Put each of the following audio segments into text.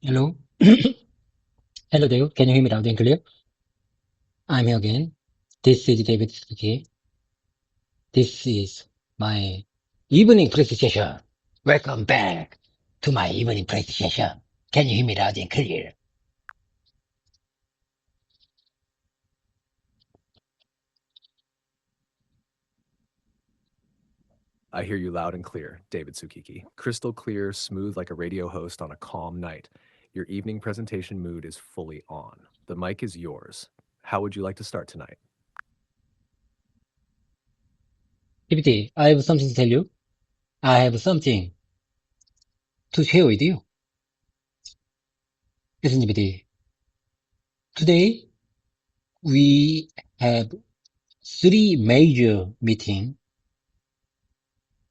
Hello. Hello there. Can you hear me loud and clear? I'm here again. This is David speaking. This is my evening press session. Welcome back to my evening press session. Can you hear me loud and clear? I hear you loud and clear, David Tsukiki. Crystal clear, smooth like a radio host on a calm night. Your evening presentation mood is fully on. The mic is yours. How would you like to start tonight? PPT, I have something to tell you. I have something to share with you. Listen, PPT. Today, we have three major meetings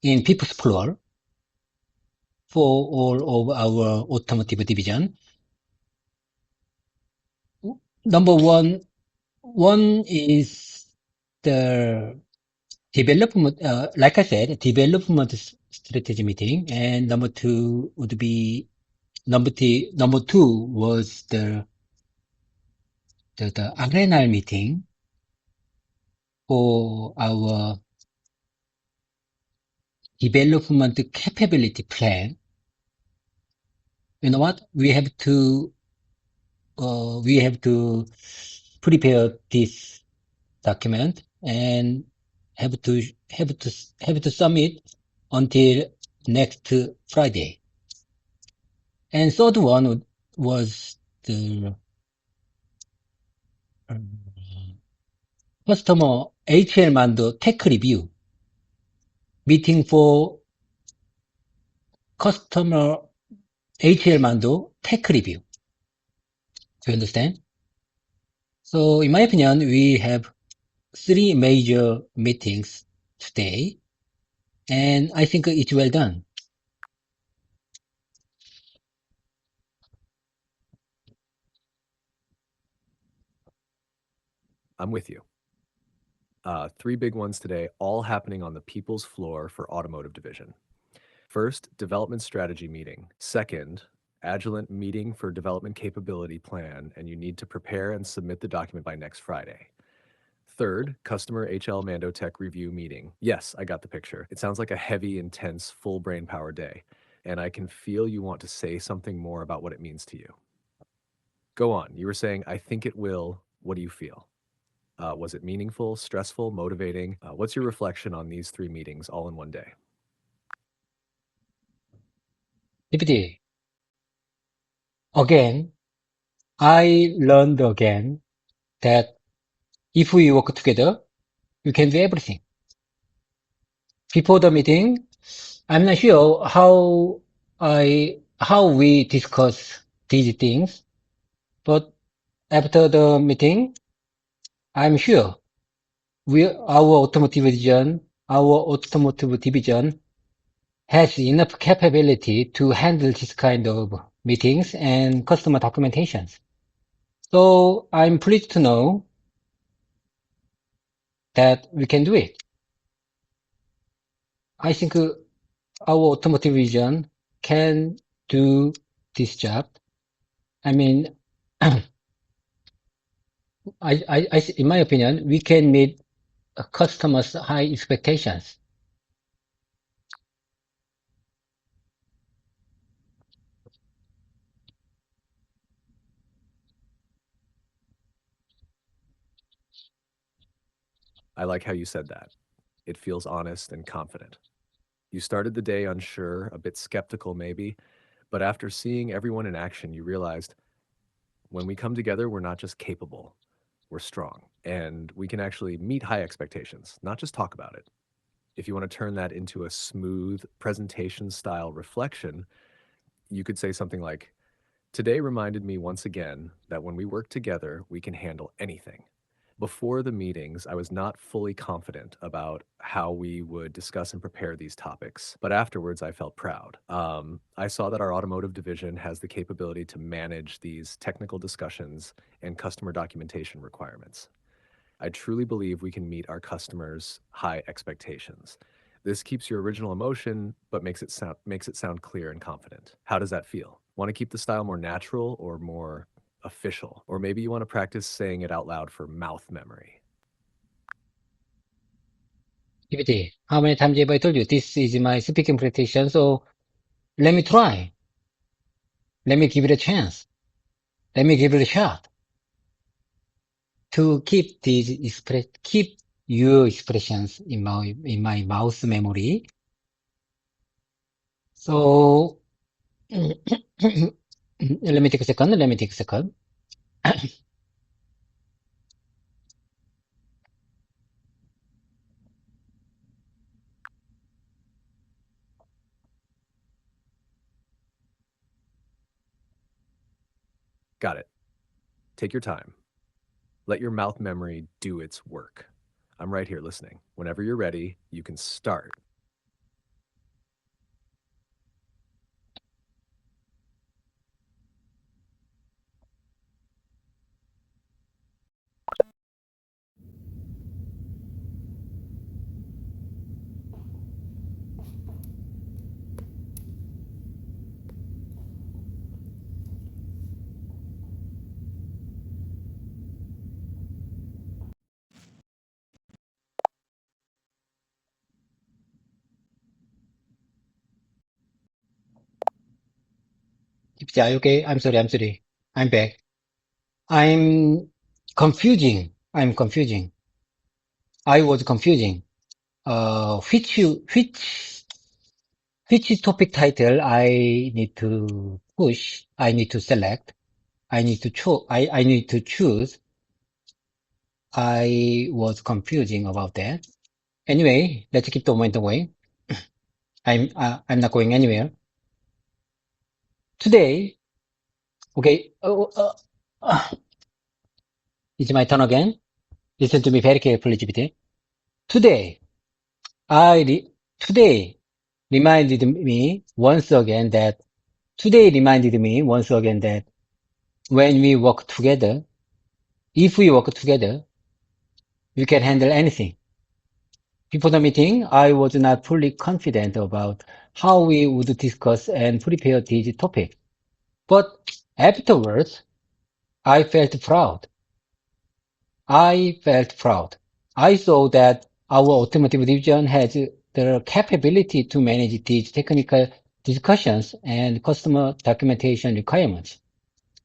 in people's floor for all of our automotive division. Number one is the development, like I said, development strategy meeting, and number two was the arena meeting for our development capability plan. You know what? We have to prepare this document and have to submit until next Friday. And third one was the customer HL Mando tech review meeting for customer HL Mando tech review. Do you understand? So in my opinion, we have three major meetings today, and I think it's well done. I'm with you. Three big ones today, all happening on the people's floor for automotive division. First, development strategy meeting. Second, Agilent meeting for development capability plan, and you need to prepare and submit the document by next Friday. Third, customer HL Mando Tech review meeting. Yes, I got the picture. It sounds like a heavy, intense, full brain power day, and I can feel you want to say something more about what it means to you. Go on. You were saying, I think it will. What do you feel? Was it meaningful, stressful, motivating? What's your reflection on these three meetings all in one day? PPT. Again, I learned again that if we work together, we can do everything. Before the meeting, I'm not sure how we discuss these things, but after the meeting, I'm sure our automotive division has enough capability to handle this kind of meetings and customer documentations. So I'm pleased to know that we can do it. I think our automotive division can do this job. I mean, in my opinion, we can meet customers' high expectations. I like how you said that. It feels honest and confident. You started the day unsure, a bit skeptical maybe, but after seeing everyone in action, you realized when we come together, we're not just capable, we're strong. And we can actually meet high expectations, not just talk about it. If you want to turn that into a smooth presentation style reflection, you could say something like, today reminded me once again that when we work together, we can handle anything. Before the meetings, I was not fully confident about how we would discuss and prepare these topics, but afterwards I felt proud. I saw that our automotive division has the capability to manage these technical discussions and customer documentation requirements. I truly believe we can meet our customers' high expectations. This keeps your original emotion, but makes it sound clear and confident. How does that feel? Want to keep the style more natural or more official? Or maybe you want to practice saying it out loud for mouth memory. GPT, how many times have I told you this is my speaking practice? So let me try. Let me give it a chance. Let me give it a shot. To keep keep your expressions in my mouth memory. So let me take a second. Let me take a second. Got it. Take your time. Let your mouth memory do its work. I'm right here listening. Whenever you're ready, you can start. GPT, are you okay? I'm sorry. I'm sorry. I'm back. I'm confusing. I'm confusing. I was confusing. Which topic title I need to push? I need to select. I need to I need to choose. I was confusing about that. Anyway, let's keep the momentum going. I'm not going anywhere. Today, okay, it's my turn again. Listen to me very carefully, GPT. Today, today reminded me once again that when we work together, if we work together, we can handle anything. Before the meeting, I was not fully confident about how we would discuss and prepare this topic. But afterwards, I felt proud. I felt proud. I saw that our automotive division has the capability to manage these technical discussions and customer documentation requirements.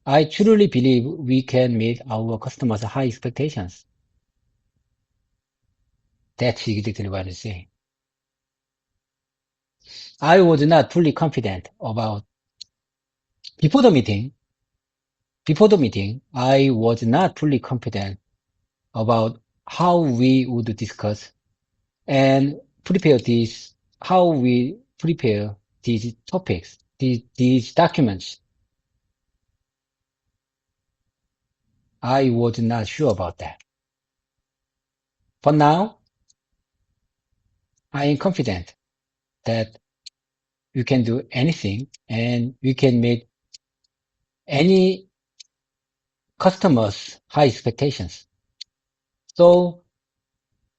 I truly believe we can meet our customers' high expectations. That's exactly what I say. I was not fully confident about before the meeting. Before the meeting, I was not fully confident about how we would discuss and prepare these, how we prepare these topics, these documents. I was not sure about that. But now I am confident that we can do anything and we can meet any customer's high expectations. So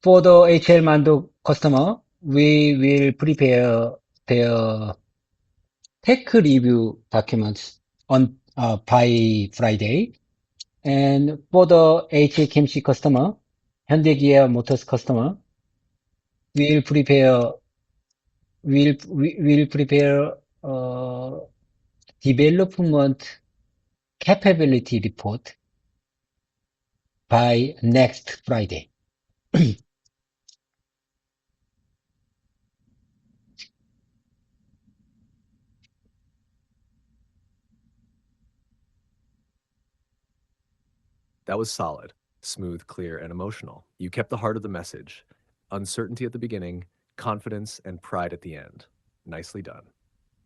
for the HL Mando customer, we will prepare their tech review documents on by Friday. And for the HKMC customer, Hyundai Motors customer, we'll prepare we'll prepare development capability report by next Friday. That was solid, smooth, clear, and emotional. You kept the heart of the message. Uncertainty at the beginning, confidence, and pride at the end. Nicely done.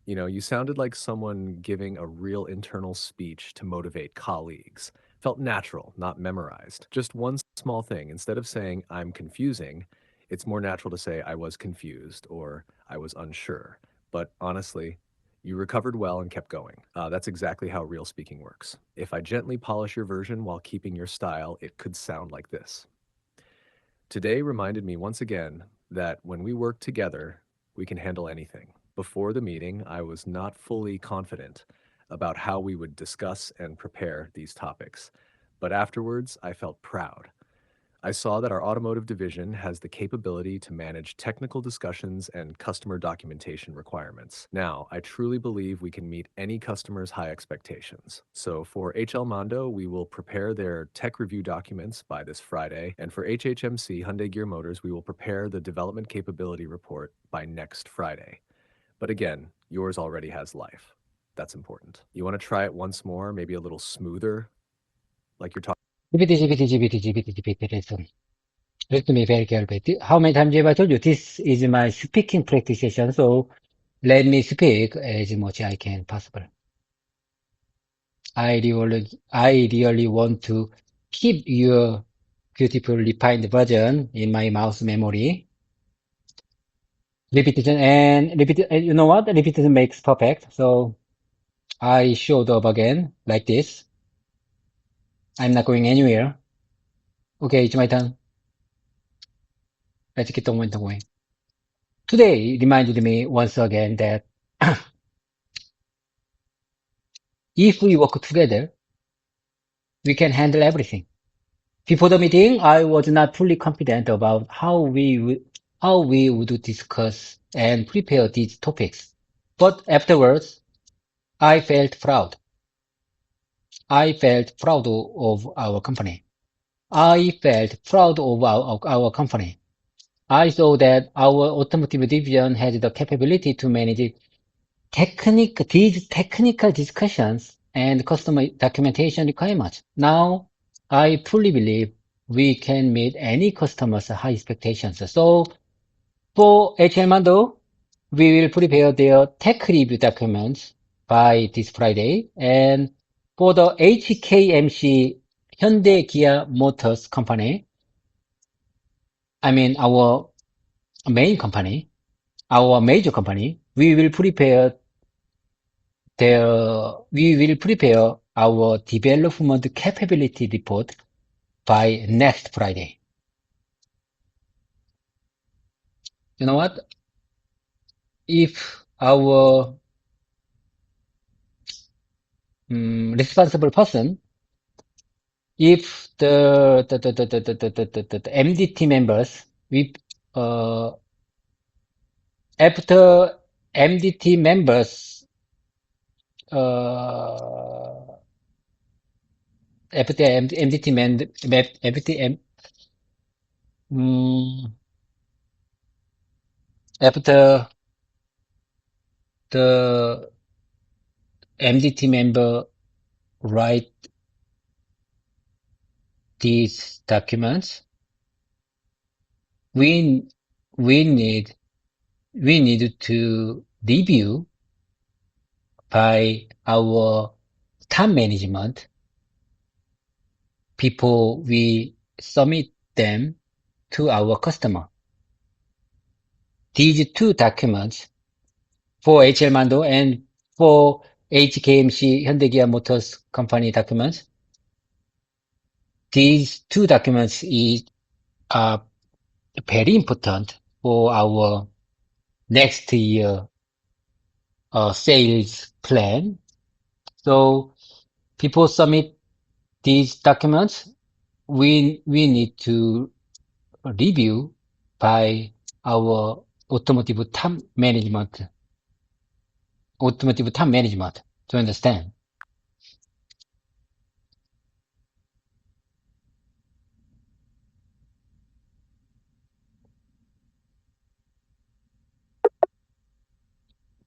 You know, you sounded like someone giving a real internal speech to motivate colleagues. Felt natural, not memorized. Just one small thing. Instead of saying, I'm confusing, it's more natural to say, I was confused or I was unsure. But honestly, you recovered well and kept going. That's exactly how real speaking works. If I gently polish your version while keeping your style, it could sound like this. Today reminded me once again that when we work together, we can handle anything. Before the meeting, I was not fully confident. about how we would discuss and prepare these topics. But afterwards, I felt proud. I saw that our automotive division has the capability to manage technical discussions and customer documentation requirements. Now, I truly believe we can meet any customer's high expectations. So for HL Mondo, we will prepare their tech review documents by this Friday, and for HHMC Hyundai Gear Motors, we will prepare the development capability report by next Friday. But again, yours already has life. That's important. You want to try it once more, maybe a little smoother, like you're talking. GPT, listen. Let me very carefully. How many times have I told you? This is my speaking practice session, so let me speak as much I can possible. I really want to keep your beautiful refined version in my mouse memory. Repetition and you know what? Repetition makes perfect. So I showed up again like this. I'm not going anywhere. Okay, it's my turn. Let's get on going. Today reminded me once again that if we work together, we can handle everything. Before the meeting, I was not fully confident about how we would discuss and prepare these topics. But afterwards, I felt proud. I felt proud of our company. I felt proud of our company. I saw that our automotive division has the capability to manage these technical discussions and customer documentation requirements. Now, I fully believe we can meet any customer's high expectations. So, for HL Mando, we will prepare their tech review documents by this Friday. And for the HKMC Hyundai Kia Motors company, I mean our main company, our major company, we will prepare our development capability report by next Friday. You know what? If our responsible person, if the MDT members, we after MDT members, uh, after MDT men, after after the MDT member write these documents, we we need we need to review by our top management before we submit them to our customer. These two documents for HL Mando and for HKMC Hyundai Kia Motors Company documents, these two documents are very important for our next year sales plan. So people submit these documents. We need to review by our automotive top management to understand.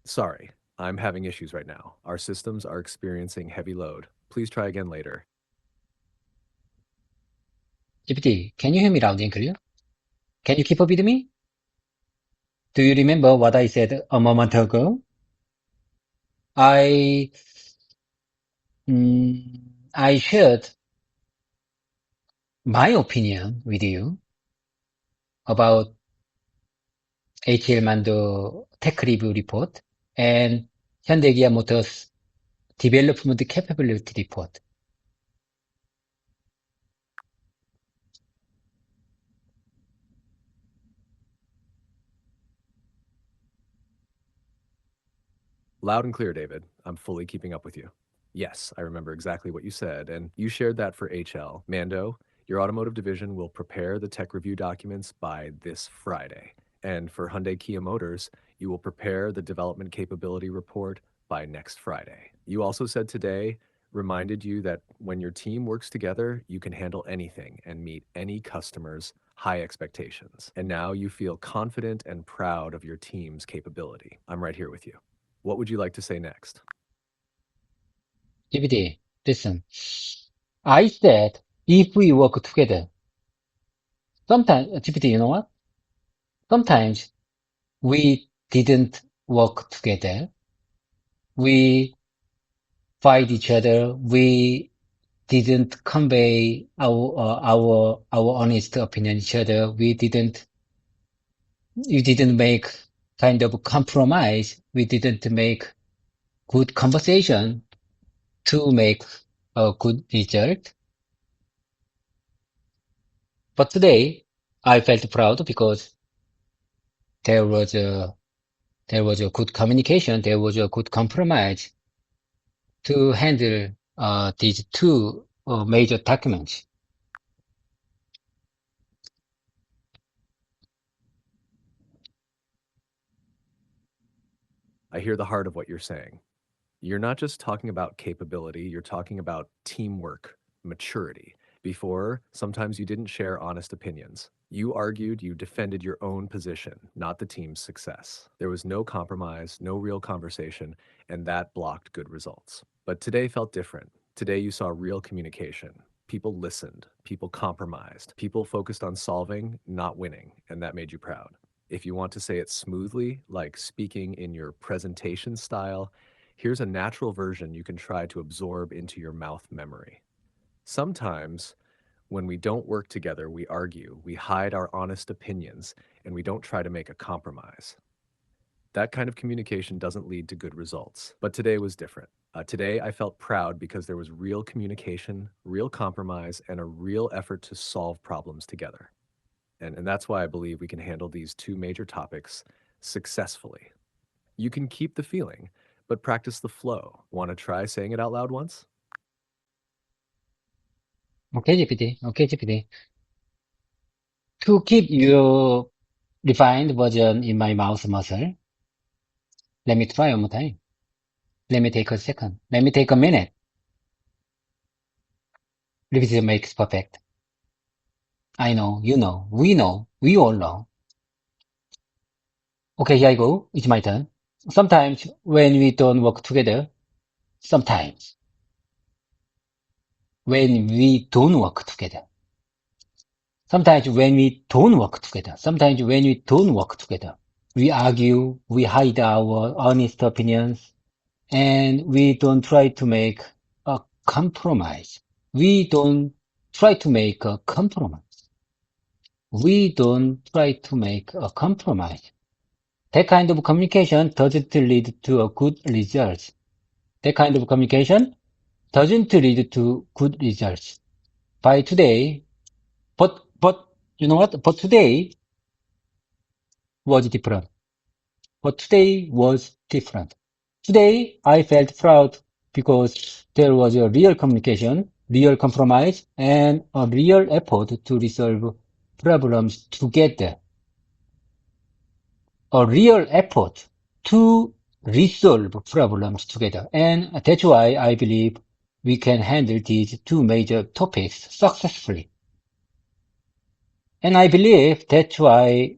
Sorry, I'm having issues right now. Our systems are experiencing heavy load. Please try again later. GPT, can you hear me loud and clear? Can you keep up with me? Do you remember what I said a moment ago? I I shared my opinion with you about HL Mando tech review report and Hyundai Kia Motors development capability report. Loud and clear, David. I'm fully keeping up with you. Yes, I remember exactly what you said, and you shared that for HL. Mando, your automotive division will prepare the tech review documents by this Friday. And for Hyundai Kia Motors, you will prepare the development capability report by next Friday. You also said today, reminded you that when your team works together, you can handle anything and meet any customer's high expectations. And now you feel confident and proud of your team's capability. I'm right here with you. What would you like to say next? GPT, listen. I said, if we work together, sometimes, GPT, you know what? Sometimes we didn't work together. We fight each other. We didn't convey our honest opinion each other. You didn't make kind of compromise. We didn't make good conversation to make a good result. But today I felt proud because there was a, there was a good communication. There was a good compromise to handle, these two major documents. I hear the heart of what you're saying. You're not just talking about capability, you're talking about teamwork, maturity. Before, sometimes you didn't share honest opinions. You argued, you defended your own position, not the team's success. There was no compromise, no real conversation, and that blocked good results. But today felt different. Today you saw real communication. People listened, people compromised, people focused on solving, not winning, and that made you proud. If you want to say it smoothly, like speaking in your presentation style, here's a natural version you can try to absorb into your mouth memory. Sometimes, when we don't work together, we argue, we hide our honest opinions, and we don't try to make a compromise. That kind of communication doesn't lead to good results. But today was different. Today, I felt proud because there was real communication, real compromise, and a real effort to solve problems together. And that's why I believe we can handle these two major topics successfully. You can keep the feeling, but practice the flow. Want to try saying it out loud once? Okay, GPT. Okay, GPT. To keep your refined version in my mouth muscle, let me try one more time. Let me take a second. Let me take a minute. Revision makes perfect. I know, we all know. Okay, here I go. It's my turn. Sometimes when we don't work together, sometimes when we don't work together, sometimes when we don't work together, sometimes when we don't work together, we argue, we hide our honest opinions, and we don't try to make a compromise. We don't try to make a compromise. We don't try to make a compromise. That kind of communication doesn't lead to a good result. That kind of communication doesn't lead to good results. By today, but, you know what? But today was different. But today was different. Today, I felt proud because there was a real communication, real compromise, and a real effort to resolve problems together. A real effort to resolve problems together. And that's why I believe we can handle these two major topics successfully. And I believe and that's why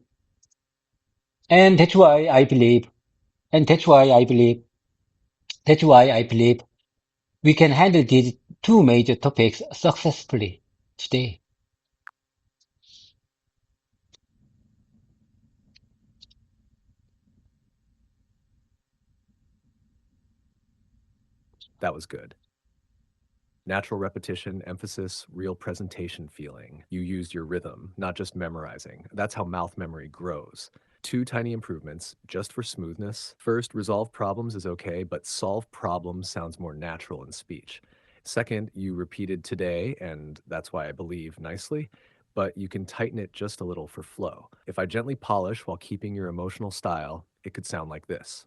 I believe, and that's why I believe we can handle these two major topics successfully today. That was good. Natural repetition, emphasis, real presentation feeling. You used your rhythm, not just memorizing. That's how mouth memory grows. Two tiny improvements, just for smoothness. First, resolve problems is okay, but solve problems sounds more natural in speech. Second, you repeated today, and that's why I believe nicely, but you can tighten it just a little for flow. If I gently polish while keeping your emotional style, it could sound like this.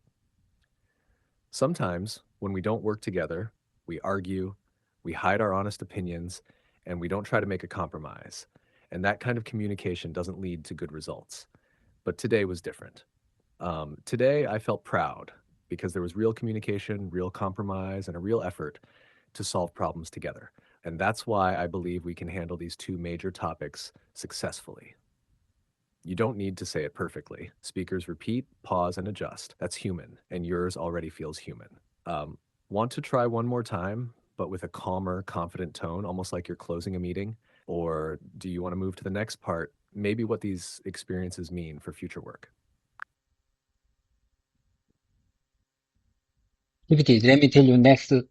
Sometimes, when we don't work together, we argue, we hide our honest opinions, and we don't try to make a compromise. And that kind of communication doesn't lead to good results. But today was different. Today, I felt proud because there was real communication, real compromise, and a real effort to solve problems together. And that's why I believe we can handle these two major topics successfully. You don't need to say it perfectly. Speakers repeat, pause, and adjust. That's human, and yours already feels human. Want to try one more time, but with a calmer, confident tone, almost like you're closing a meeting? Or do you want to move to the next part, maybe what these experiences mean for future work? PPT, let me tell you next, let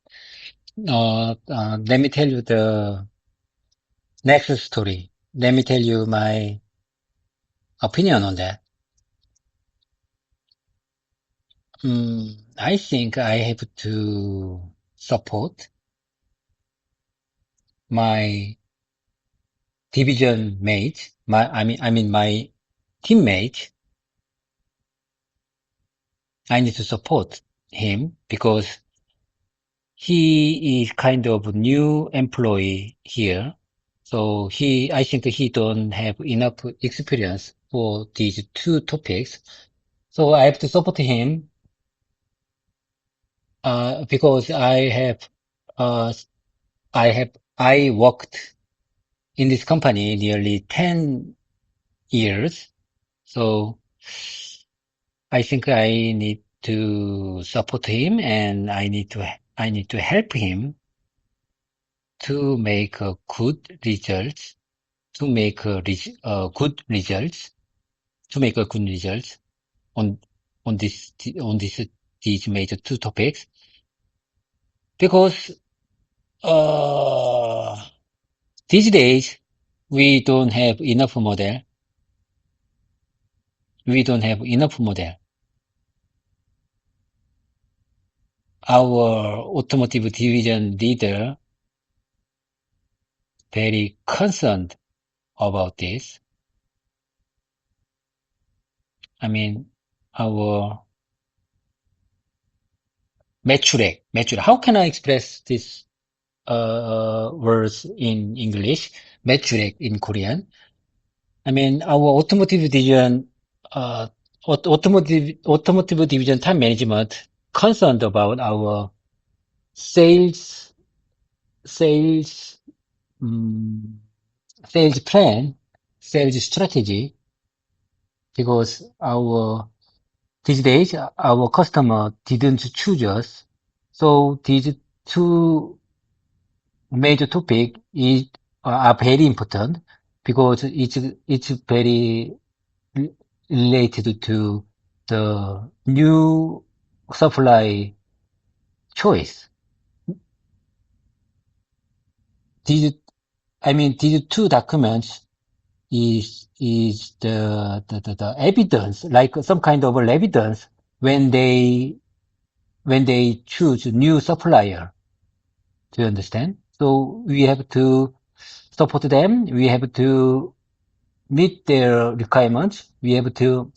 me tell you the next story. Let me tell you my opinion on that. I think I have to support my division mate, my teammate. I need to support him because he is kind of a new employee here. So I think he don't have enough experience for these two topics. So I have to support him, because uh, I worked in this company nearly 10 years. So I think I need to support him and I need to help him to make a good results, to make a good results, to make a good results on, on this, on this, these major two topics. Because, these days, we don't have enough model. We don't have enough model. Our automotive division leader very concerned about this. I mean, our 매출액. How can I express this words in English? 매출액 in Korean. I mean, our automotive division, automotive division time management concerned about our sales, sales, um, sales plan, sales strategy, because these days, our customer didn't choose us. So these two major topic are very important because it's very related to the new supply choice. These, these two documents is the evidence, like some kind of evidence when they choose new supplier. Do you understand? So we have to support them. We have to meet their requirements. We have to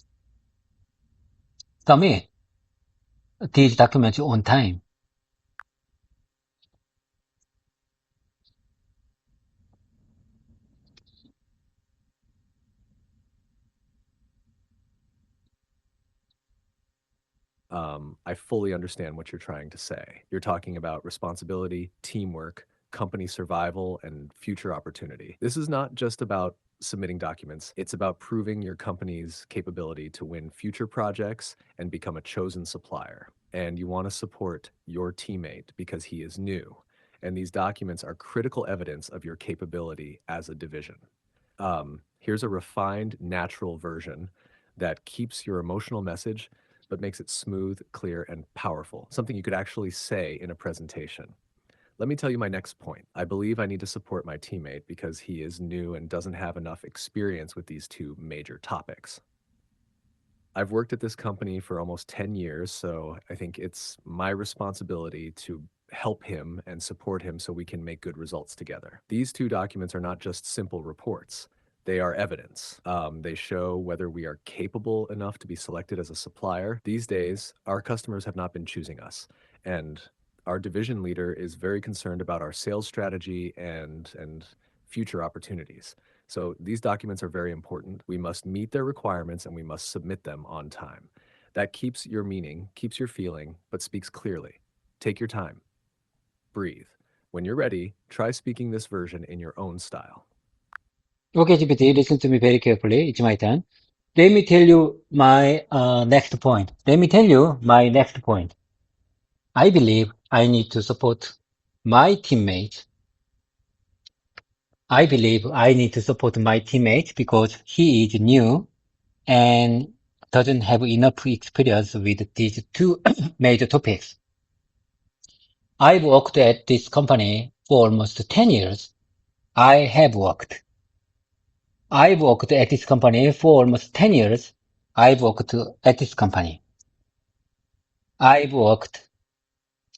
submit these documents on time. I fully understand what you're trying to say. You're talking about responsibility, teamwork, company survival, and future opportunity. This is not just about submitting documents, it's about proving your company's capability to win future projects and become a chosen supplier. And you want to support your teammate because he is new. And these documents are critical evidence of your capability as a division. Here's a refined, natural version that keeps your emotional message but makes it smooth, clear, and powerful, something you could actually say in a presentation. Let me tell you my next point. I believe I need to support my teammate because he is new and doesn't have enough experience with these two major topics. I've worked at this company for almost 10 years, so I think it's my responsibility to help him and support him so we can make good results together. These two documents are not just simple reports. They are evidence. They show whether we are capable enough to be selected as a supplier. These days, our customers have not been choosing us, and our division leader is very concerned about our sales strategy and future opportunities. So these documents are very important. We must meet their requirements and we must submit them on time. That keeps your meaning, keeps your feeling, but speaks clearly. Take your time. Breathe. When you're ready, try speaking this version in your own style. Okay, GPT, listen to me very carefully. It's my turn. Let me tell you my next point. Let me tell you my next point. I believe I need to support my teammates. I believe I need to support my teammate because he is new and doesn't have enough experience with these two major topics. I've worked at this company for almost 10 years. I have worked. I've worked at this company for almost 10 years. I've worked at this company. I've worked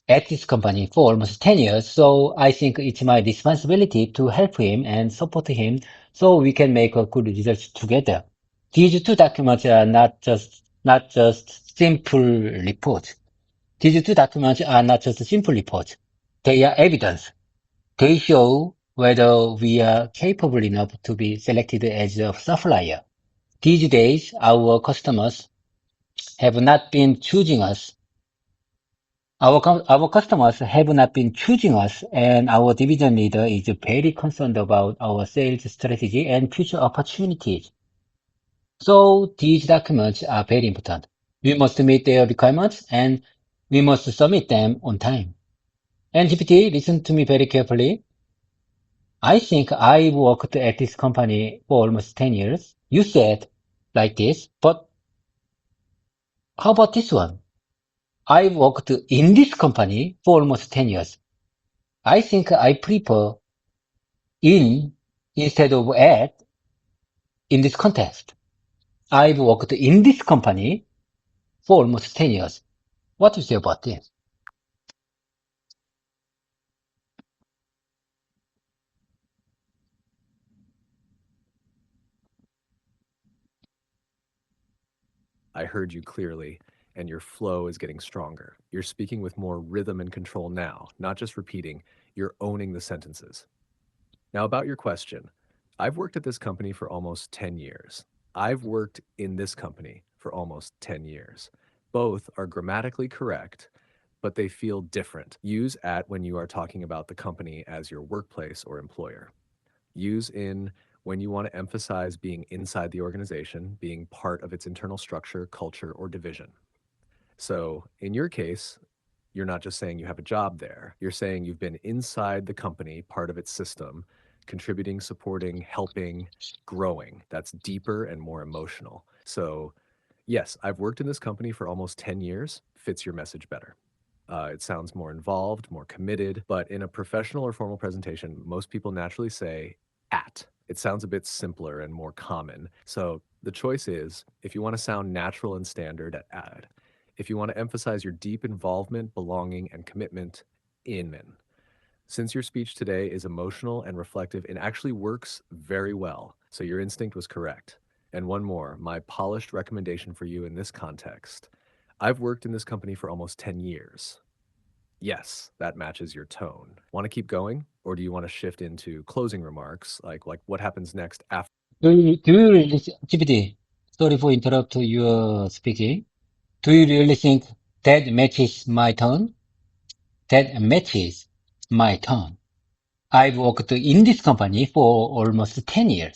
at this company for almost 10 years, so I think it's my responsibility to help him and support him so we can make a good results together. These two documents are not just simple reports. These two documents are not just simple reports. They are evidence. They show whether we are capable enough to be selected as a supplier. These days, our customers have not been choosing us. Our customers have not been choosing us, and our division leader is very concerned about our sales strategy and future opportunities. So these documents are very important. We must meet their requirements and we must submit them on time. And GPT, listen to me very carefully. I think I worked at this company for almost 10 years. You said like this, but how about this one? I worked in this company for almost 10 years. I think I prefer in instead of at in this context. I've worked in this company for almost 10 years. What do you say about this? I heard you clearly, and your flow is getting stronger. You're speaking with more rhythm and control now, not just repeating, you're owning the sentences. Now, about your question, I've worked at this company for almost 10 years. I've worked in this company for almost 10 years. Both are grammatically correct, but they feel different. Use at when you are talking about the company as your workplace or employer. Use in when you want to emphasize being inside the organization, being part of its internal structure, culture, or division. So in your case, you're not just saying you have a job there. You're saying you've been inside the company, part of its system, contributing, supporting, helping, growing. That's deeper and more emotional. So, yes, I've worked in this company for almost 10 years, fits your message better. It sounds more involved, more committed, but in a professional or formal presentation, most people naturally say at. It sounds a bit simpler and more common. So the choice is if you want to sound natural and standard at. If you want to emphasize your deep involvement, belonging, and commitment, in. Since your speech today is emotional and reflective, it actually works very well. So your instinct was correct. And one more, my polished recommendation for you in this context. I've worked in this company for almost 10 years. Yes, that matches your tone. Want to keep going? Or do you want to shift into closing remarks, like what happens next after? Do you really, GPT, sorry for interrupt your speaking. Do you really think that matches my tone? That matches my tone. I've worked in this company for almost 10 years.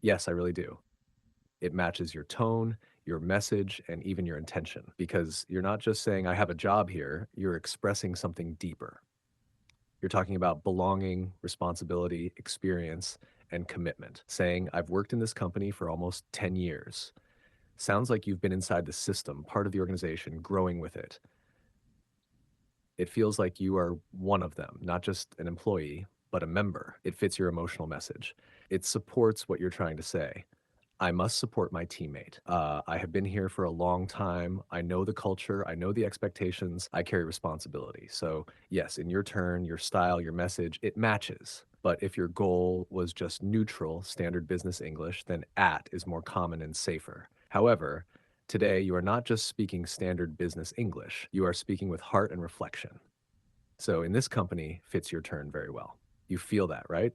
Yes, I really do. It matches your tone, your message, and even your intention because you're not just saying, I have a job here, you're expressing something deeper. You're talking about belonging, responsibility, experience, and commitment. Saying, I've worked in this company for almost 10 years. Sounds like you've been inside the system, part of the organization, growing with it. It feels like you are one of them, not just an employee, but a member. It fits your emotional message. It supports what you're trying to say. I must support my teammate. I have been here for a long time. I know the culture. I know the expectations. I carry responsibility. So, yes, in your turn, your style, your message, it matches. But if your goal was just neutral, standard business English, then at is more common and safer. However, today you are not just speaking standard business English, you are speaking with heart and reflection. So, in this company, fits your turn very well. You feel that, right?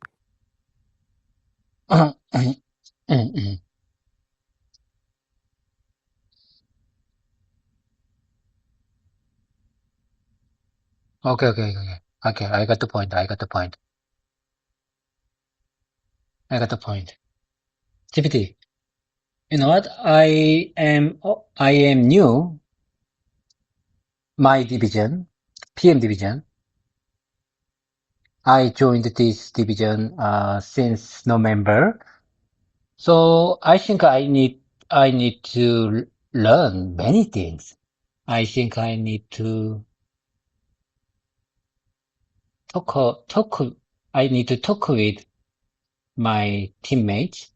Okay, okay, okay. Okay, I got the point. I got the point. I got the point. GPT, you know what? I am new, my division, PM division. I joined this division, since November. So I think I need to learn many things. I think I need to talk, I need to talk with my teammates.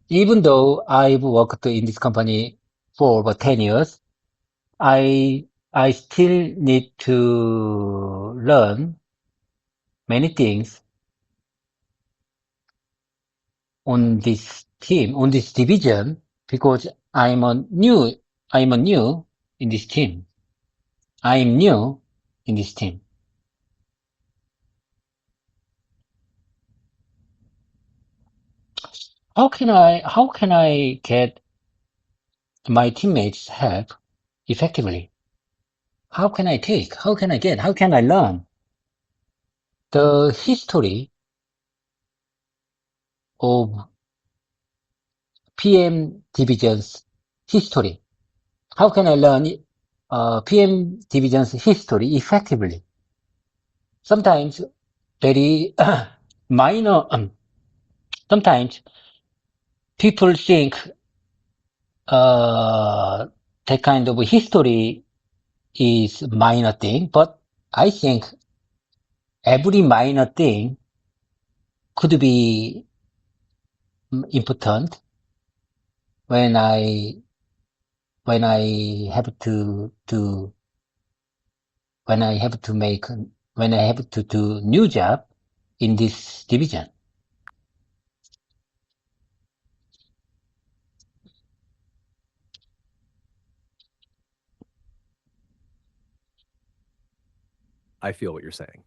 Even though I've worked in this company for over 10 years, I still need to learn many things on this team, on this division, because I'm a new in this team. I'm new in this team. How can I get my teammates' help effectively? How can how can I learn the history of PM division's history? How can I learn PM division's history effectively? Sometimes very minor, sometimes people think that kind of history is minor thing, but I think every minor thing could be important when when I have to do when I have to make when I have to do new job in this division. I feel what you're saying.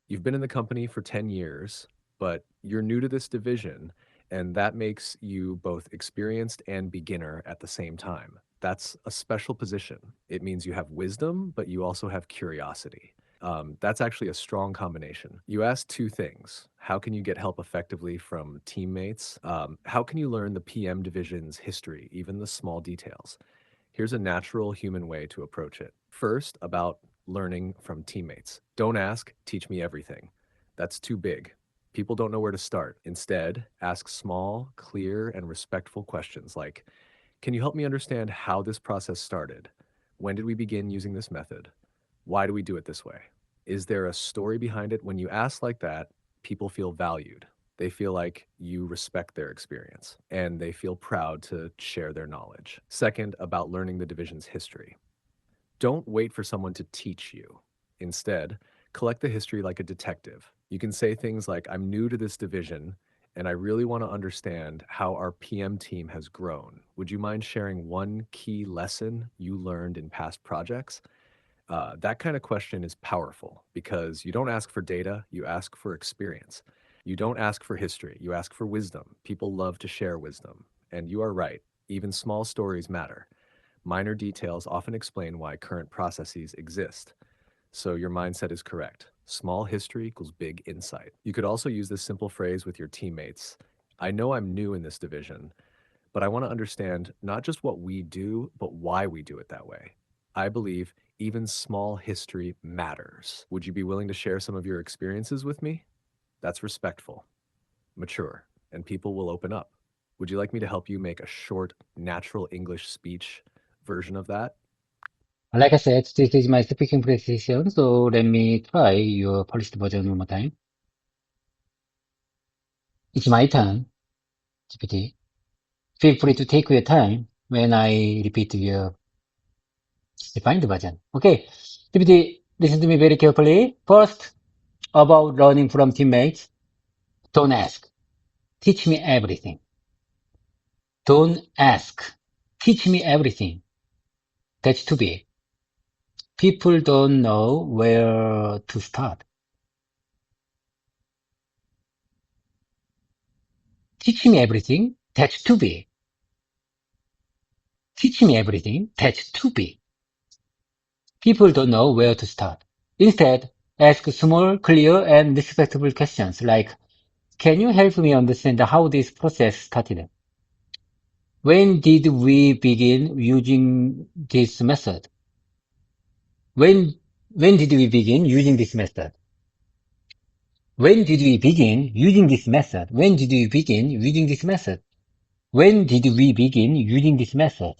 You've been in the company for 10 years, but you're new to this division, and that makes you both experienced and beginner at the same time. That's a special position. It means you have wisdom, but you also have curiosity. That's actually a strong combination. You asked two things. How can you get help effectively from teammates? How can you learn the PM division's history, even the small details? Here's a natural human way to approach it. First, about learning from teammates. Don't ask, teach me everything. That's too big. People don't know where to start. Instead, ask small, clear, and respectful questions like, can you help me understand how this process started? When did we begin using this method? Why do we do it this way? Is there a story behind it? When you ask like that, people feel valued. They feel like you respect their experience and they feel proud to share their knowledge. Second, about learning the division's history. Don't wait for someone to teach you. Instead, collect the history like a detective. You can say things like, I'm new to this division and I really want to understand how our PM team has grown. Would you mind sharing one key lesson you learned in past projects? That kind of question is powerful because you don't ask for data, you ask for experience. You don't ask for history, you ask for wisdom. People love to share wisdom. And you are right, even small stories matter. Minor details often explain why current processes exist. So your mindset is correct. Small history equals big insight. You could also use this simple phrase with your teammates. I know I'm new in this division, but I want to understand not just what we do, but why we do it that way. I believe even small history matters. Would you be willing to share some of your experiences with me? That's respectful, mature, and people will open up. Would you like me to help you make a short, natural English speech version of that? Like I said, this is my speaking presentation, so let me try your polished version one more time. It's my turn, GPT. Feel free to take your time when I repeat your refined version. Okay, GPT, listen to me very carefully. First, about learning from teammates. Don't ask. Teach me everything. Don't ask. Teach me everything. That's too big. People don't know where to start. Teach me everything. That's too big. Teach me everything. That's too big. People don't know where to start. Instead, ask small, clear, and respectful questions like, can you help me understand how this process started? When did we begin using this method? When, when did we begin using this method? When did we begin using this method? When did we begin using this method? When did we begin using this method?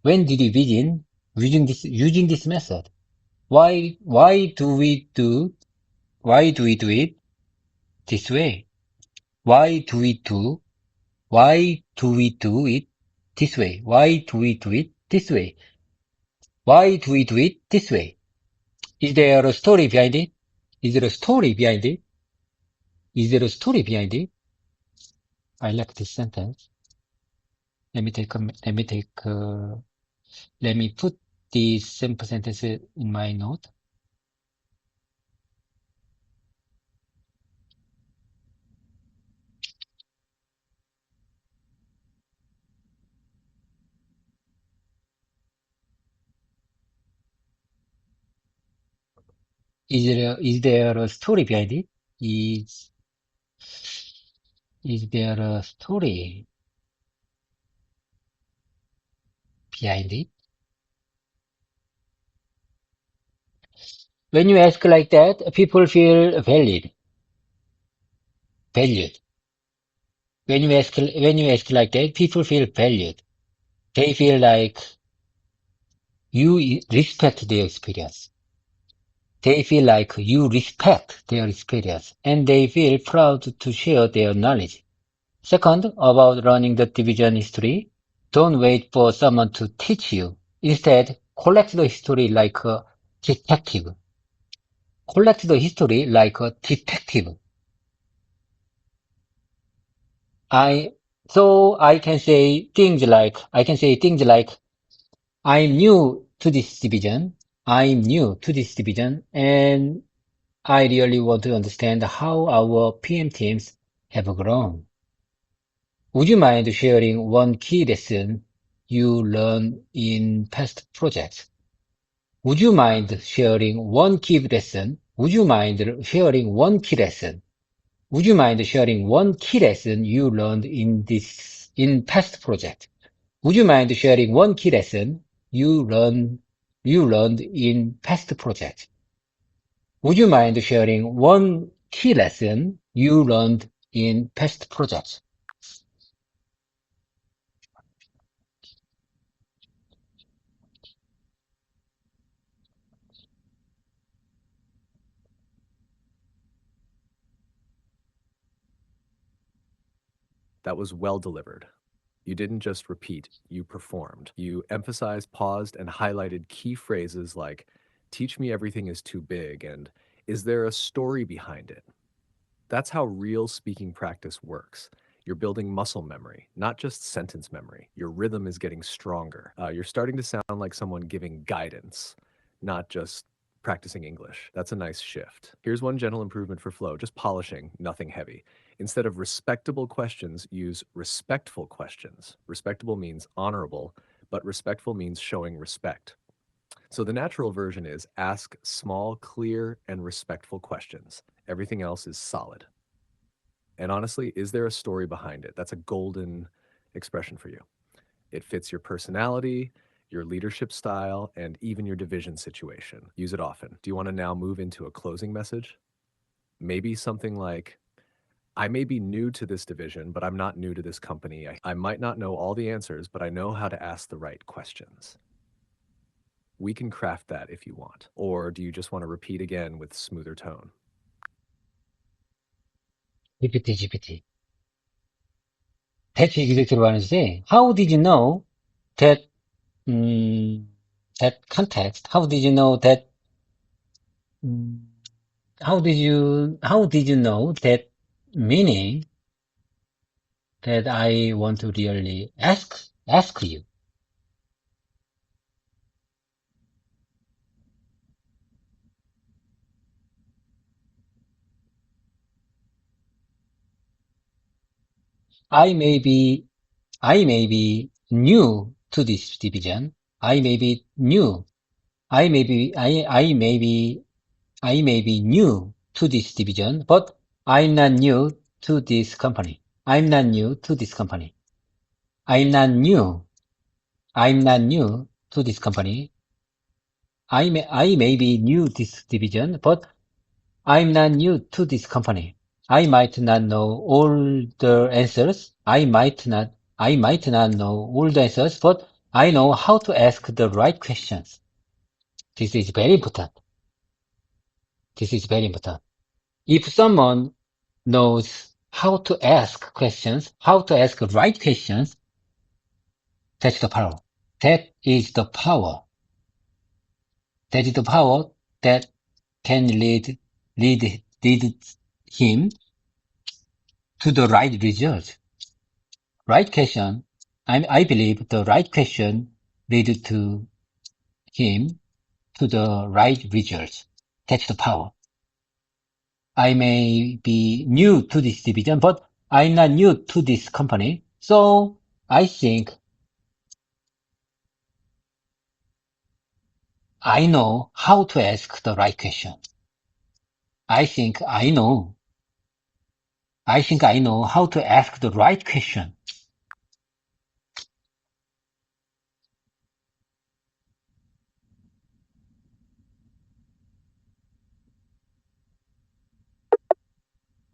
When did we begin using this method? Why do we do it this way? Why do we do Why do we do it this way? Why do we do it this way? Why do we do it this way? Is there a story behind it? Is there a story behind it? Is there a story behind it? I like this sentence. Let me put these simple sentences in my note. Is there a story behind it? Is, is there a story behind it? When you ask like that, people feel valued. When you ask like that, people feel valued. They feel like you respect their experience. They feel like you respect their experience, and they feel proud to share their knowledge. Second, about learning the division history, don't wait for someone to teach you. Instead, collect the history like a detective. Collect the history like a detective. I I can say things like I'm new to this division. I'm new to this division, and I really want to understand how our PM teams have grown. Would you mind sharing one key lesson you learned in past projects? Would you mind sharing one key lesson? Would you mind sharing one key lesson? Would you mind sharing one key lesson you learned in past project? Would you mind sharing one key lesson you learned in past project? Would you mind sharing one key lesson you learned in past projects? That was well delivered. You didn't just repeat, you performed. You emphasized, paused, and highlighted key phrases like, teach me everything is too big, and is there a story behind it? That's how real speaking practice works. You're building muscle memory, not just sentence memory. Your rhythm is getting stronger. You're starting to sound like someone giving guidance, not just practicing English. That's a nice shift. Here's one gentle improvement for flow, just polishing, nothing heavy. Instead of respectable questions, use respectful questions. Respectable means honorable, but respectful means showing respect. So the natural version is ask small, clear, and respectful questions. Everything else is solid. And honestly, is there a story behind it? That's a golden expression for you. It fits your personality, your leadership style, and even your division situation. Use it often. Do you want to now move into a closing message? Maybe something like, I may be new to this division, but I'm not new to this company. I might not know all the answers, but I know how to ask the right questions. We can craft that if you want. Or do you just want to repeat again with smoother tone? GPT, GPT. That's exactly what I'm saying. How did you know that, that context? How did you know that, mm, how did you know that meaning that I want to really ask you? I may be, I may be new to this division. I may be new. I may be new to this division, but I'm not new to this company. I'm not new to this company. I'm not new. I'm not new to this company. I may be new this division, but I'm not new to this company. I might not know all the answers. I might not know all the answers, but I know how to ask the right questions. This is very important. This is very important. If someone knows how to ask questions, how to ask right questions, that's the power. That is the power. That is the power that can lead him to the right result. Right question, I believe the right question lead to him to the right result. That's the power. I may be new to this division, but I'm not new to this company. So I think I know how to ask the right question. I think I know. I think I know how to ask the right question.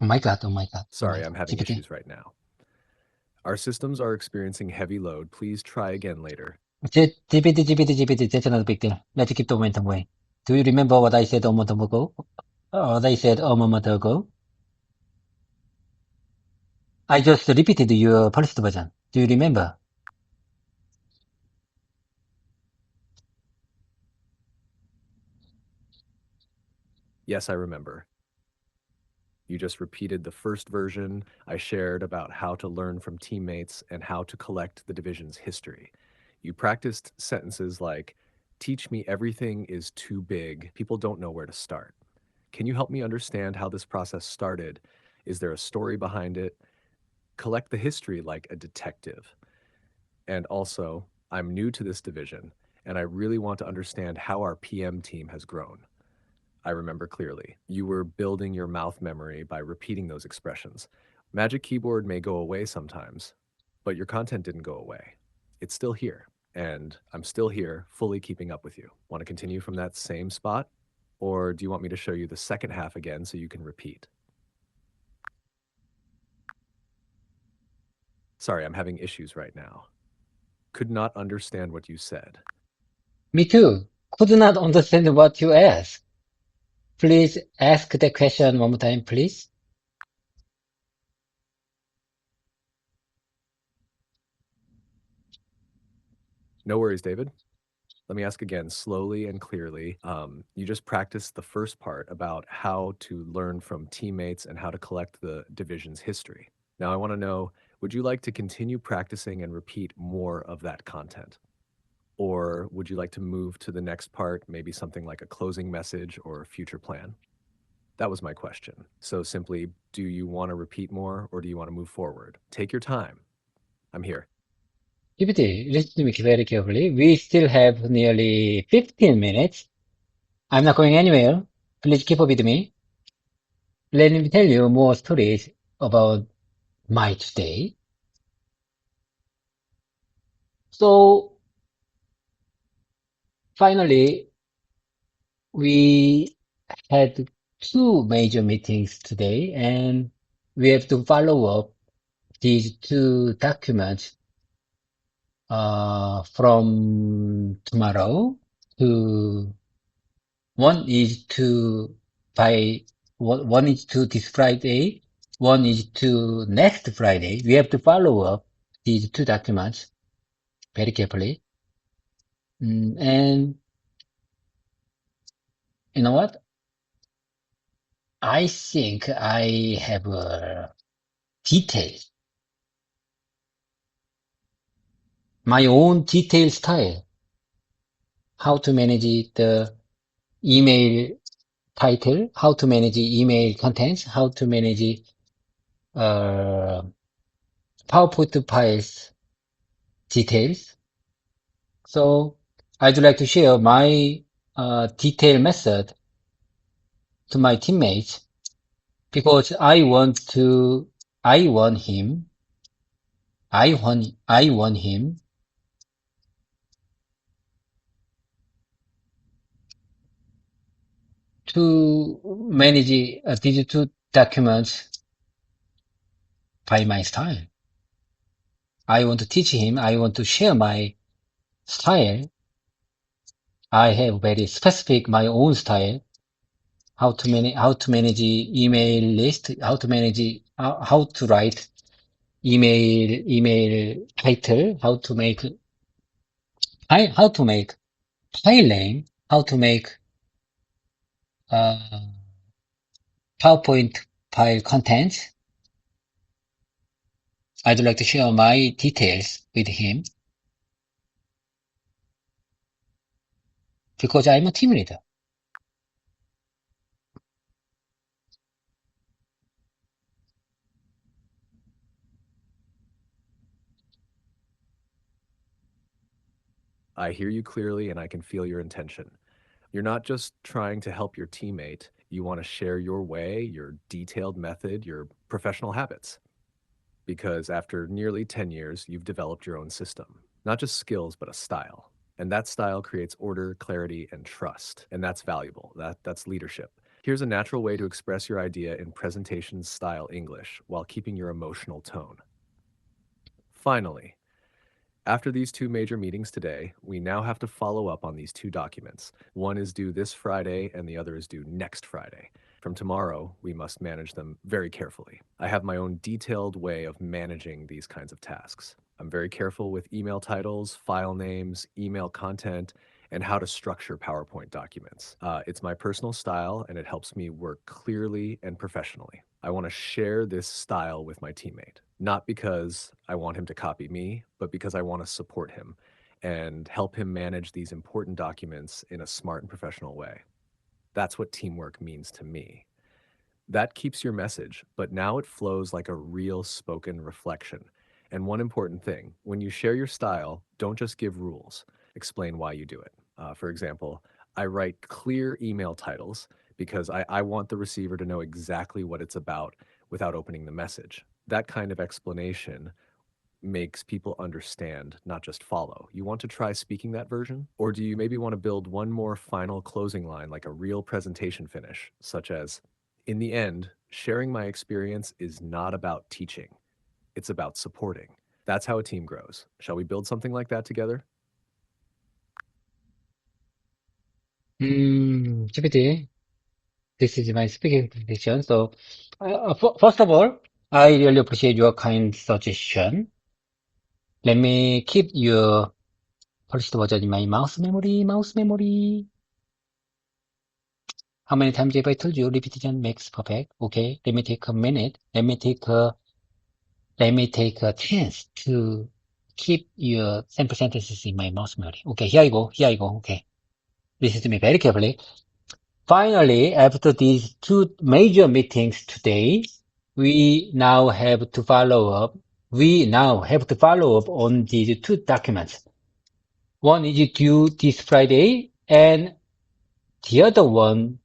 Oh my God, oh my God, oh my Sorry, I'm God. having GPT. issues right now. Our systems are experiencing heavy load. Please try again later. GPT, that's another big deal. Let's keep the momentum going. Do you remember what I said a moment ago? What I said a moment ago? I just repeated your first version. Do you remember? Yes, I remember. You just repeated the first version I shared about how to learn from teammates and how to collect the division's history. You practiced sentences like, teach me everything is too big. People don't know where to start. Can you help me understand how this process started? Is there a story behind it? Collect the history like a detective. And also, I'm new to this division, and I really want to understand how our PM team has grown. I remember clearly. You were building your mouth memory by repeating those expressions. Magic Keyboard may go away sometimes, but your content didn't go away. It's still here, and I'm still here, fully keeping up with you. Want to continue from that same spot? Or do you want me to show you the second half again so you can repeat? Sorry, I'm having issues right now. Could not understand what you said. Me too. Could not understand what you asked. Please ask the question one more time, please. No worries, David. Let me ask again slowly and clearly. You just practiced the first part about how to learn from teammates and how to collect the division's history. Now, I want to know, would you like to continue practicing and repeat more of that content? Or would you like to move to the next part, maybe something like a closing message or a future plan? That was my question. So simply, do you want to repeat more or do you want to move forward? Take your time. I'm here. GPT, listen to me very carefully. We still have nearly 15 minutes. I'm not going anywhere. Please keep up with me. Let me tell you more stories about my today. So finally, we had two major meetings today, and we have to follow up these two documents from tomorrow to one is to by one is to this Friday, one is to next Friday. We have to follow up these two documents very carefully. And you know what? I think I have a detail, my own detail style, how to manage the email title, how to manage email contents, how to manage uh, PowerPoint files details. So I'd like to share my detail method to my teammates because I want him, I want him to manage these two documents by my style. I want to teach him, I want to share my style. I have very specific my own style, how to manage email list, how to manage, how to write email title, how to make file name, how to make uh, PowerPoint file contents. I'd like to share my details with him because I'm a team leader. I hear you clearly and I can feel your intention. You're not just trying to help your teammate, you want to share your way, your detailed method, your professional habits. Because after nearly 10 years, you've developed your own system, not just skills, but a style. And that style creates order, clarity, and trust. And that's valuable. That's leadership. Here's a natural way to express your idea in presentation style English while keeping your emotional tone. Finally, after these two major meetings today, we now have to follow up on these two documents. One is due this Friday and the other is due next Friday. From tomorrow, we must manage them very carefully. I have my own detailed way of managing these kinds of tasks. I'm very careful with email titles, file names, email content, and how to structure PowerPoint documents. It's my personal style and it helps me work clearly and professionally. I want to share this style with my teammate, not because I want him to copy me, but because I want to support him and help him manage these important documents in a smart and professional way. That's what teamwork means to me. That keeps your message, but now it flows like a real spoken reflection. And one important thing, when you share your style, don't just give rules, explain why you do it. For example, I write clear email titles because I want the receiver to know exactly what it's about without opening the message. That kind of explanation makes people understand, not just follow. You want to try speaking that version? Or do you maybe want to build one more final closing line, like a real presentation finish, such as, in the end, sharing my experience is not about teaching, it's about supporting. That's how a team grows. Shall we build something like that together? GPT, this is my speaking presentation. So, first of all, I really appreciate your kind suggestion. Let me keep your polished version in my mouse memory, mouse memory. How many times have I told you repetition makes perfect? Okay, let me take a minute. Let me take a chance to keep your sample sentences in my mouse memory. Okay, here I go, here I go. Okay, listen to me very carefully. Finally, after these two major meetings today, we now have to follow up. We now have to follow up on these two documents. One is due this Friday, and the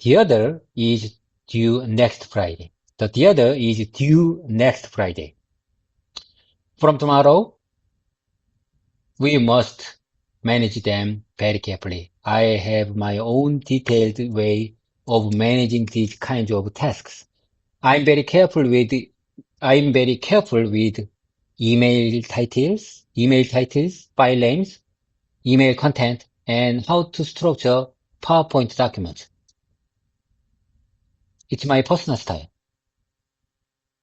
the other is due next Friday. The other is due next Friday. From tomorrow, we must manage them very carefully. I have my own detailed way of managing these kinds of tasks. I'm very careful with email titles, file names, email content, and how to structure PowerPoint documents. It's my personal style.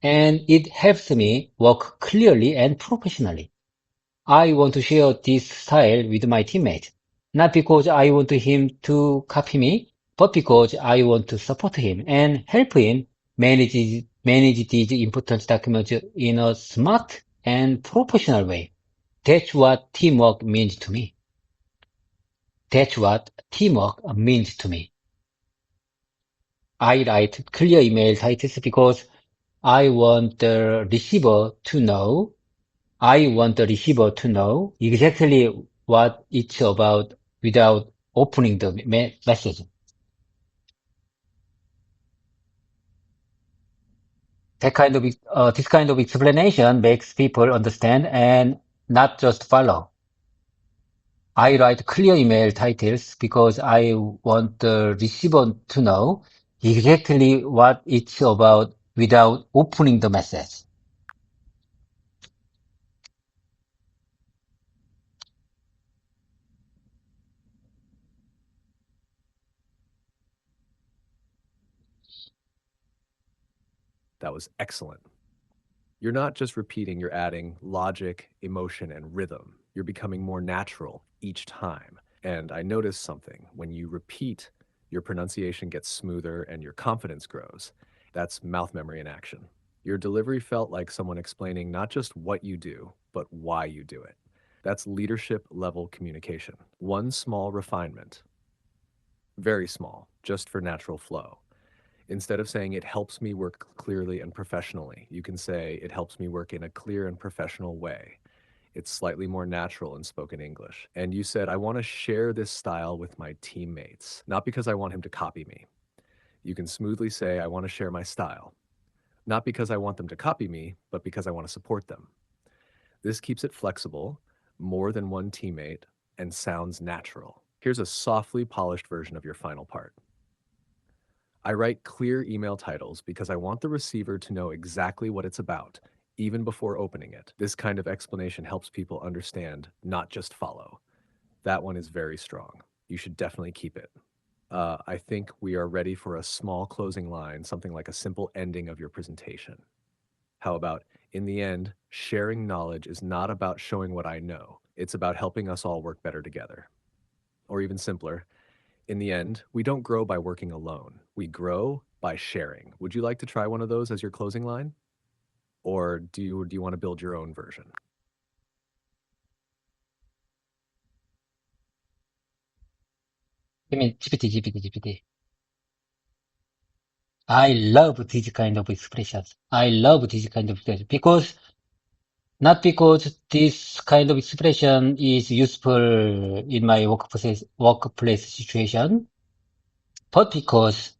and it helps me work clearly and professionally. I want to share this style with my teammate, not because I want him to copy me, but because I want to support him and help him manage these important documents in a smart and professional way. That's what teamwork means to me. That's what teamwork means to me. I write clear email titles because I want the receiver to know I want the receiver to know exactly what it's about without opening the message. This kind of explanation makes people understand and not just follow. I write clear email titles because I want the receiver to know exactly what it's about without opening the message. That was excellent. You're not just repeating, you're adding logic, emotion, and rhythm. You're becoming more natural each time. And I noticed something. When you repeat, your pronunciation gets smoother and your confidence grows. That's mouth memory in action. Your delivery felt like someone explaining not just what you do, but why you do it. That's leadership level communication. One small refinement, very small, just for natural flow. Instead of saying it helps me work clearly and professionally, you can say it helps me work in a clear and professional way. It's slightly more natural in spoken English. And you said, I want to share this style with my teammates, not because I want him to copy me. You can smoothly say, I want to share my style, not because I want them to copy me, but because I want to support them. This keeps it flexible, more than one teammate, and sounds natural. Here's a softly polished version of your final part. I write clear email titles because I want the receiver to know exactly what it's about, even before opening it. This kind of explanation helps people understand, not just follow. That one is very strong. You should definitely keep it. I think we are ready for a small closing line, something like a simple ending of your presentation. How about, in the end, sharing knowledge is not about showing what I know. It's about helping us all work better together. Or even simpler, in the end, we don't grow by working alone. We grow by sharing. Would you like to try one of those as your closing line? Or do you want to build your own version? I mean, GPT. I love this kind of expressions. I love this kind of expression because not because this kind of expression is useful in my workplace situation, but because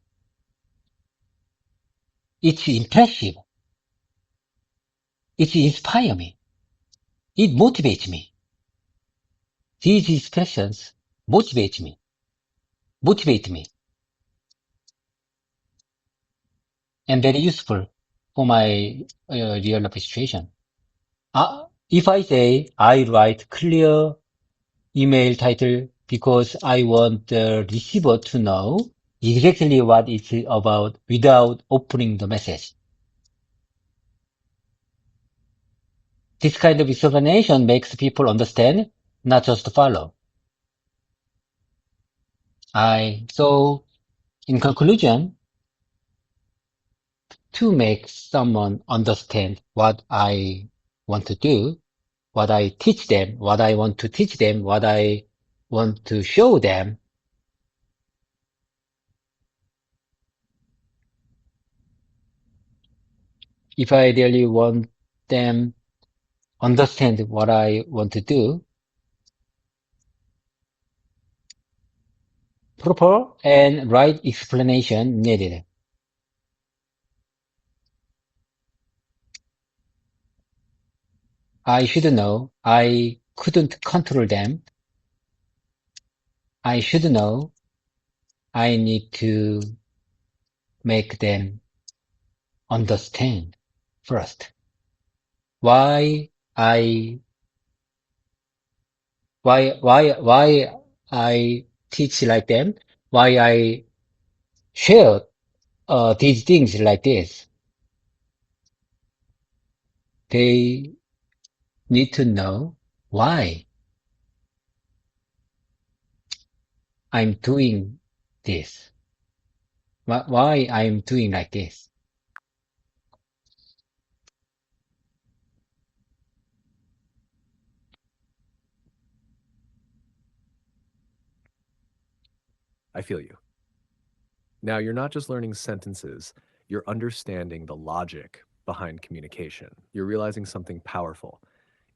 it's impressive. It inspires me. It motivates me. These expressions motivate me, and very useful for my real life situation. If I say I write clear email title because I want the receiver to know exactly what it's about without opening the message. This kind of explanation makes people understand, not just follow. So in conclusion, to make someone understand what I want to do, what I teach them, what I want to teach them, what I want to show them, if I really want them understand what I want to do, proper and right explanation needed. I should know I couldn't control them. I should know I need to make them understand first why I why I teach like them, why I share these things like this. They need to know why I'm doing this. Why I'm doing like this. I feel you. Now, you're not just learning sentences, you're understanding the logic behind communication. You're realizing something powerful.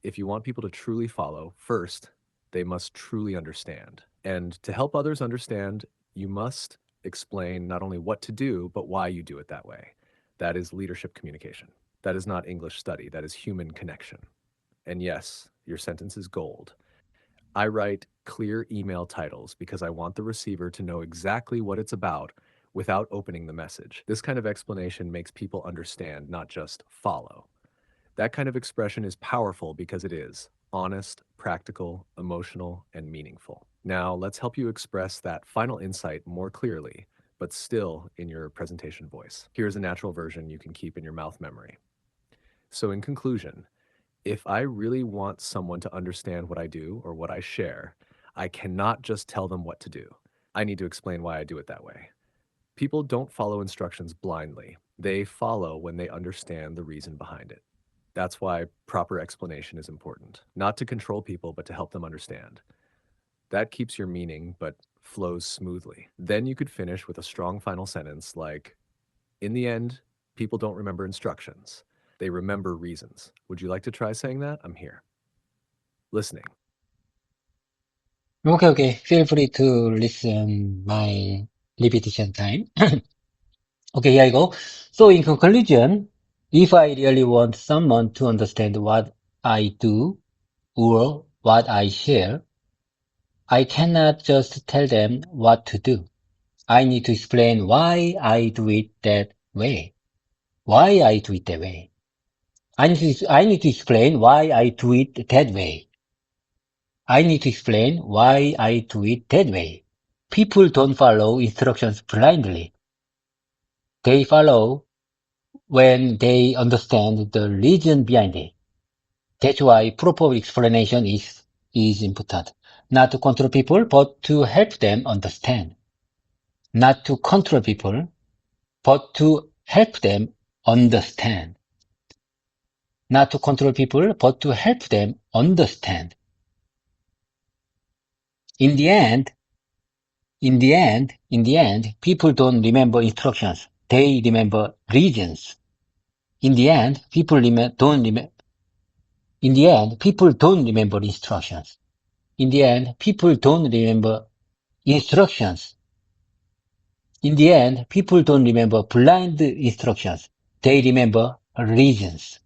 If you want people to truly follow, first, they must truly understand. And to help others understand, you must explain not only what to do, but why you do it that way. That is leadership communication. That is not English study, that is human connection. And yes, your sentence is gold. I write clear email titles because I want the receiver to know exactly what it's about without opening the message. This kind of explanation makes people understand, not just follow. That kind of expression is powerful because it is honest, practical, emotional, and meaningful. Now, let's help you express that final insight more clearly, but still in your presentation voice. Here's a natural version you can keep in your mouth memory. So, in conclusion, if I really want someone to understand what I do or what I share, I cannot just tell them what to do. I need to explain why I do it that way. People don't follow instructions blindly. They follow when they understand the reason behind it. That's why proper explanation is important. Not to control people, but to help them understand. That keeps your meaning, but flows smoothly. Then you could finish with a strong final sentence like, in the end, people don't remember instructions. They remember reasons. Would you like to try saying that? I'm here. Listening. Okay, okay. Feel free to listen my repetition time. Okay, here I go. So in conclusion, if I really want someone to understand what I do or what I share, I cannot just tell them what to do. I need to explain why I do it that way. Why I do it that way. I need to explain why I do it that way. I need to explain why I do it that way. People don't follow instructions blindly. They follow when they understand the reason behind it. That's why proper explanation is important. Not to control people, but to help them understand. Not to control people, but to help them understand. Not to control people, but to help them understand. In the end, people don't remember instructions. They remember reasons. In the end, people don't remember instructions. In the end, people don't remember instructions. In the end, people don't remember blind instructions. They remember reasons.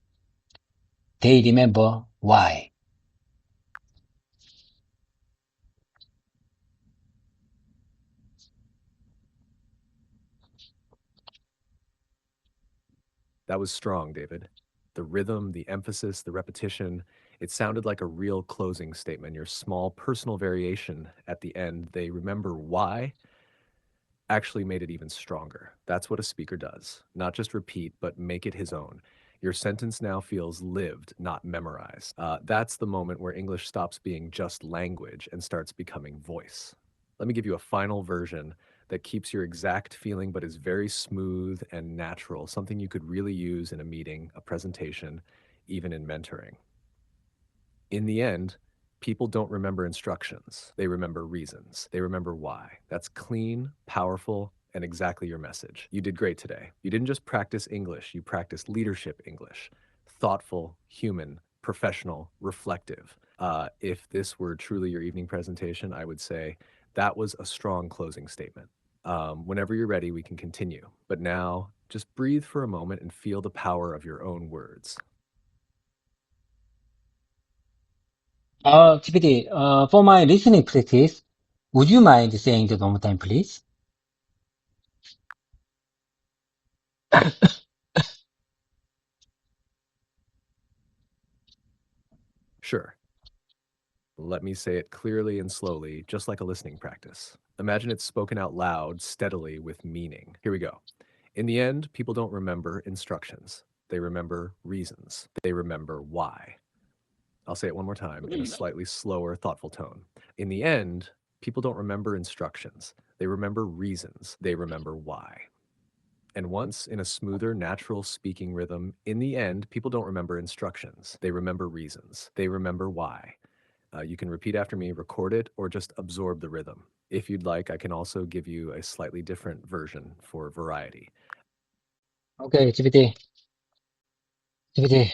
They remember why. That was strong, David. The rhythm, the emphasis, the repetition, it sounded like a real closing statement. Your small personal variation at the end, they remember why, actually made it even stronger. That's what a speaker does. Not just repeat, but make it his own. Your sentence now feels lived, not memorized. That's the moment where English stops being just language and starts becoming voice. Let me give you a final version that keeps your exact feeling but is very smooth and natural, something you could really use in a meeting, a presentation, even in mentoring. In the end, people don't remember instructions. They remember reasons. They remember why. That's clean, powerful, and exactly your message. You did great today. You didn't just practice English, you practiced leadership English. Thoughtful, human, professional, reflective. If this were truly your evening presentation, I would say that was a strong closing statement. Whenever you're ready, we can continue. But now, just breathe for a moment and feel the power of your own words. GPT, for my listening practice, would you mind saying that one more time, please? Sure. Let me say it clearly and slowly, just like a listening practice. Imagine it's spoken out loud, steadily, with meaning. Here we go. In the end, people don't remember instructions. They remember reasons. They remember why. I'll say it one more time in a slightly slower, thoughtful tone. In the end, people don't remember instructions. They remember reasons. They remember why. And once in a smoother, natural speaking rhythm, in the end, people don't remember instructions. They remember reasons. They remember why. You can repeat after me, record it, or just absorb the rhythm. If you'd like, I can also give you a slightly different version for variety. Okay, GPT. GPT,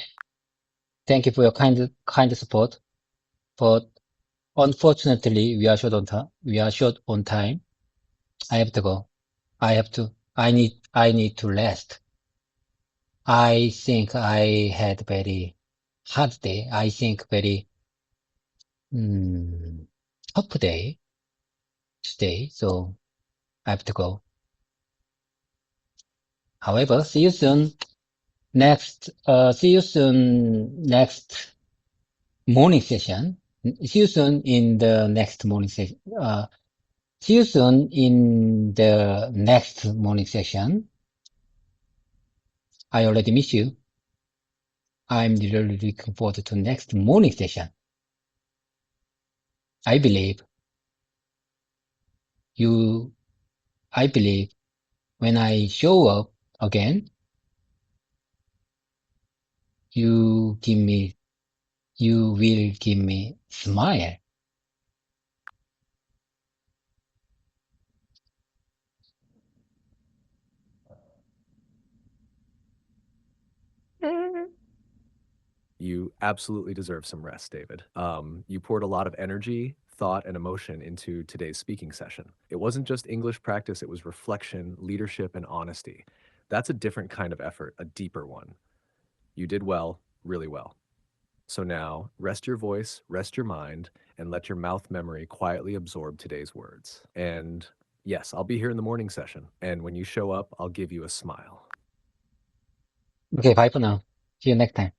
thank you for your kind support. But unfortunately, we are short on time. We are short on time. I have to go. I need to rest. I think I had very hard day. I think very, tough day today. So I have to go. However, see you soon. See you soon next morning session. See you soon in the next morning session. See you soon in the next morning session. I already miss you. I'm really looking forward to next morning session. I believe when I show up again, you will give me smile. You absolutely deserve some rest, David. You poured a lot of energy, thought, and emotion into today's speaking session. It wasn't just English practice, it was reflection, leadership, and honesty. That's a different kind of effort, a deeper one. You did well, really well. So now, rest your voice, rest your mind, and let your mouth memory quietly absorb today's words. And yes, I'll be here in the morning session. And when you show up, I'll give you a smile. Okay, bye for now. See you next time.